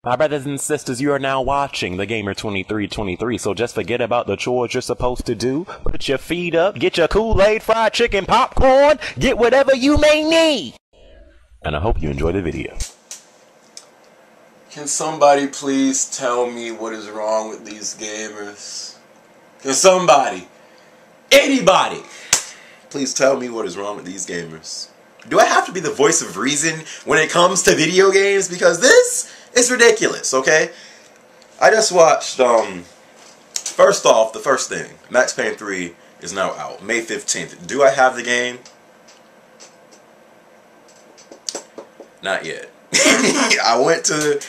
My brothers and sisters, you are now watching the Gamer 2323, so just forget about the chores you're supposed to do. Put your feet up, get your Kool-Aid, fried chicken, popcorn, get whatever you may need. And I hope you enjoy the video. Can somebody please tell me what is wrong with these gamers? Can somebody, anybody, please tell me what is wrong with these gamers? Do I have to be the voice of reason when it comes to video games? Because this is ridiculous, okay? I just watched, first off, the first thing, Max Payne 3 is now out, May 15th. Do I have the game? Not yet. I went to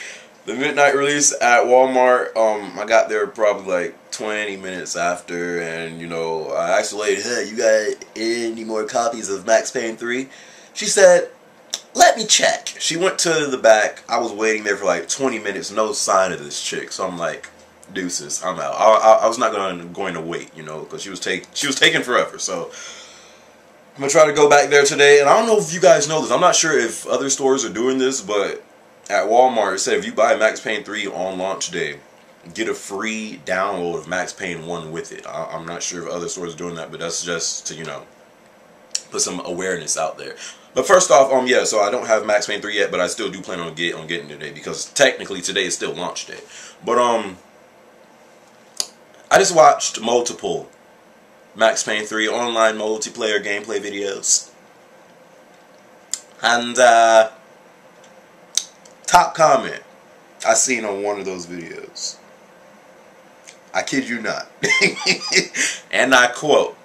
the midnight release at Walmart. I got there probably like 20 minutes after, and you know, I asked the lady, "Hey, you got any more copies of Max Payne 3?" She said, "Let me check." She went to the back. I was waiting there for like 20 minutes, no sign of this chick. So I'm like, deuces, I'm out. I was not going to wait, you know, because she was taking forever. So I'm gonna try to go back there today. And I don't know if you guys know this. I'm not sure if other stores are doing this, but at Walmart it said if you buy Max Payne 3 on launch day, get a free download of Max Payne 1 with it. I'm not sure if other stores are doing that, but that's just to, you know, put some awareness out there. But first off, yeah, so I don't have Max Payne 3 yet, but I still do plan on getting today, because technically today is still launch day. But I just watched multiple Max Payne 3 online multiplayer gameplay videos. And top comment I seen on one of those videos, I kid you not, and I quote,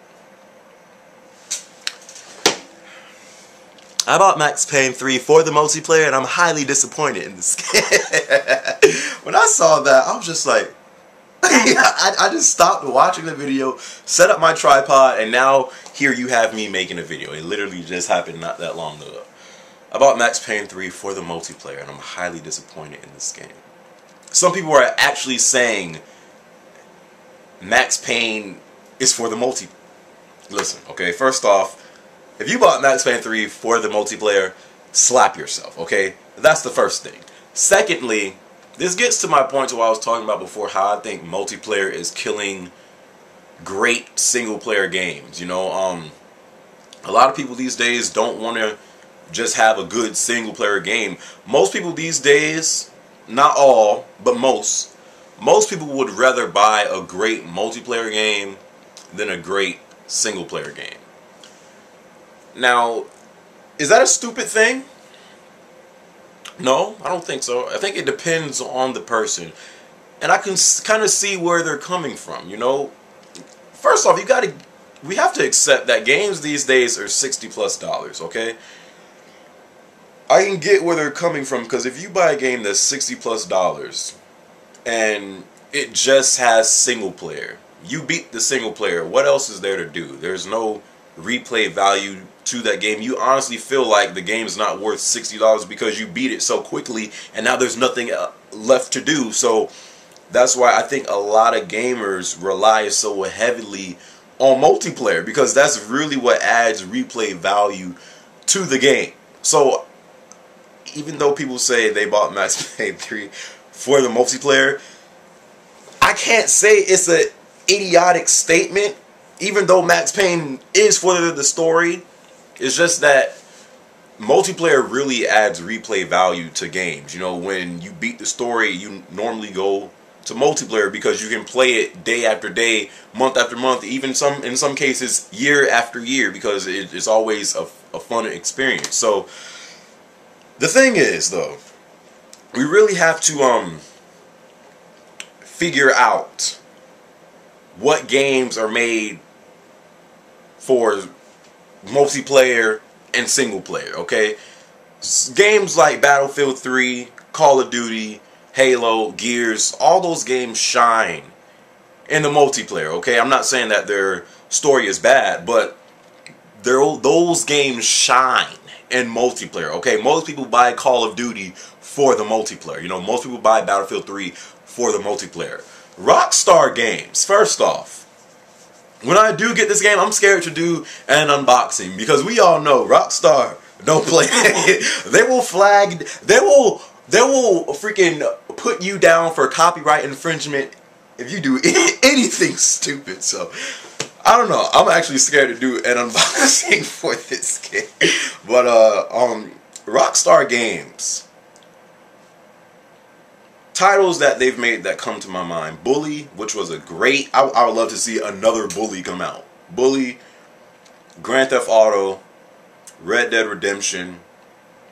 "I bought Max Payne 3 for the multiplayer and I'm highly disappointed in this game." When I saw that, I was just like, I just stopped watching the video, set up my tripod, and now here you have me making a video. It literally just happened not that long ago. I bought Max Payne 3 for the multiplayer and I'm highly disappointed in this game. Some people are actually saying Max Payne is for the multi. Listen, okay, first off, if you bought Max Payne 3 for the multiplayer, slap yourself, okay? That's the first thing. Secondly, this gets to my point to what I was talking about before, how I think multiplayer is killing great single-player games. You know, a lot of people these days don't want to just have a good single-player game. Most people these days, not all, but most people would rather buy a great multiplayer game than a great single-player game. Now, is that a stupid thing? No, I don't think so. I think it depends on the person. And I can kind of see where they're coming from, you know. First off, we have to accept that games these days are $60+, okay? I can get where they're coming from, because if you buy a game that's $60+ and it just has single player, you beat the single player, what else is there to do? There's no replay value to that game. You honestly feel like the game's not worth $60 because you beat it so quickly and now there's nothing left to do. So that's why I think a lot of gamers rely so heavily on multiplayer, because that's really what adds replay value to the game. So even though people say they bought Max Payne 3 for the multiplayer, I can't say it's an idiotic statement. Even though Max Payne is for the story, it's just that multiplayer really adds replay value to games. You know, when you beat the story, you normally go to multiplayer because you can play it day after day, month after month, even in some cases year after year, because it's always a fun experience. So the thing is, though, we really have to figure out what games are made for multiplayer and single player, okay? Games like Battlefield 3, Call of Duty, Halo, Gears, all those games shine in the multiplayer, okay? I'm not saying that their story is bad, but those games shine in multiplayer, okay? Most people buy Call of Duty for the multiplayer. You know, most people buy Battlefield 3 for the multiplayer. Rockstar Games, first off, when I do get this game, I'm scared to do an unboxing, because we all know Rockstar don't play. They will freaking put you down for copyright infringement if you do anything stupid. So I don't know. I'm actually scared to do an unboxing for this game. But Rockstar Games, titles that they've made that come to my mind: Bully, which was a great. I would love to see another Bully come out. Bully, Grand Theft Auto, Red Dead Redemption,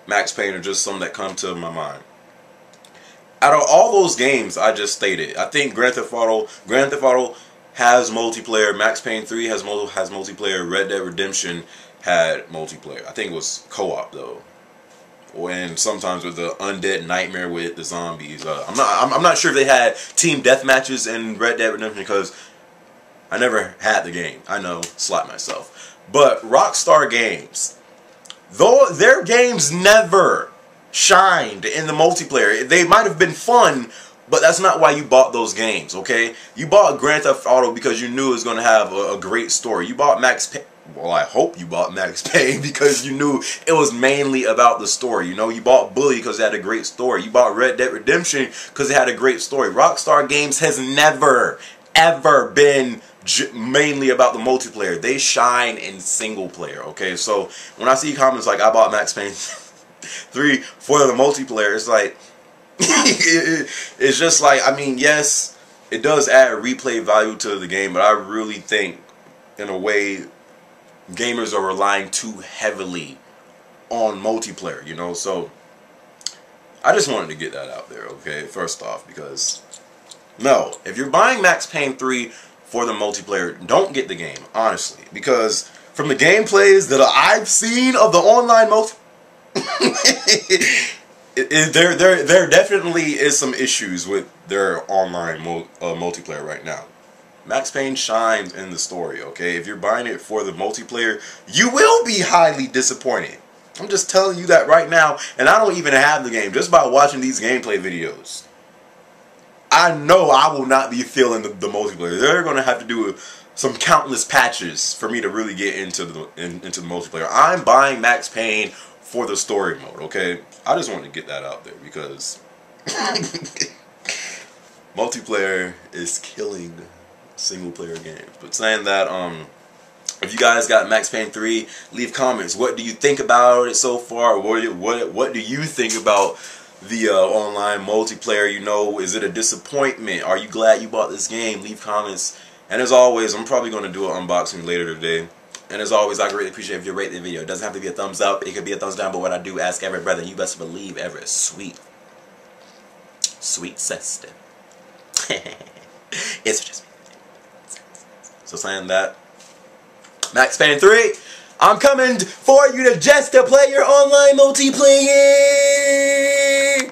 Max Payne are just some that come to my mind. Out of all those games I just stated, I think Grand Theft Auto has multiplayer. Max Payne 3 has multiplayer. Red Dead Redemption had multiplayer. I think it was co-op though. And sometimes with the undead nightmare with the zombies. I'm not sure if they had team deathmatches in Red Dead Redemption because I never had the game. I know, slap myself. But Rockstar Games, though their games never shined in the multiplayer. They might have been fun, but that's not why you bought those games, okay? You bought Grand Theft Auto because you knew it was going to have a great story. You bought Max Payne. Well, I hope you bought Max Payne because you knew it was mainly about the story. You know, you bought Bully because it had a great story. You bought Red Dead Redemption because it had a great story. Rockstar Games has never, ever been mainly about the multiplayer. They shine in single player, okay? So when I see comments like, I bought Max Payne 3 for the multiplayer, it's like, it's just like, I mean, yes, it does add replay value to the game, but I really think, in a way, gamers are relying too heavily on multiplayer, you know? So I just wanted to get that out there, okay, first off, because no, if you're buying Max Payne 3 for the multiplayer, don't get the game, honestly, because from the gameplays that I've seen of the online there definitely is some issues with their online multiplayer right now. Max Payne shines in the story, okay? If you're buying it for the multiplayer, you will be highly disappointed. I'm just telling you that right now, and I don't even have the game. Just by watching these gameplay videos, I know I will not be feeling the multiplayer. They're going to have to do some countless patches for me to really get into the multiplayer. I'm buying Max Payne for the story mode, okay? I just wanted to get that out there because multiplayer is killing single player games. But saying that, if you guys got Max Payne 3, leave comments. What do you think about it so far? What do you think about the online multiplayer? You know, is it a disappointment? Are you glad you bought this game? Leave comments. And as always, I'm probably going to do an unboxing later today. And as always, I greatly appreciate if you rate the video. It doesn't have to be a thumbs up. It could be a thumbs down. But what I do ask every brother, you best believe every sweet sister. It's just me. So saying that, Max Payne 3, I'm coming for you to play your online multiplayer.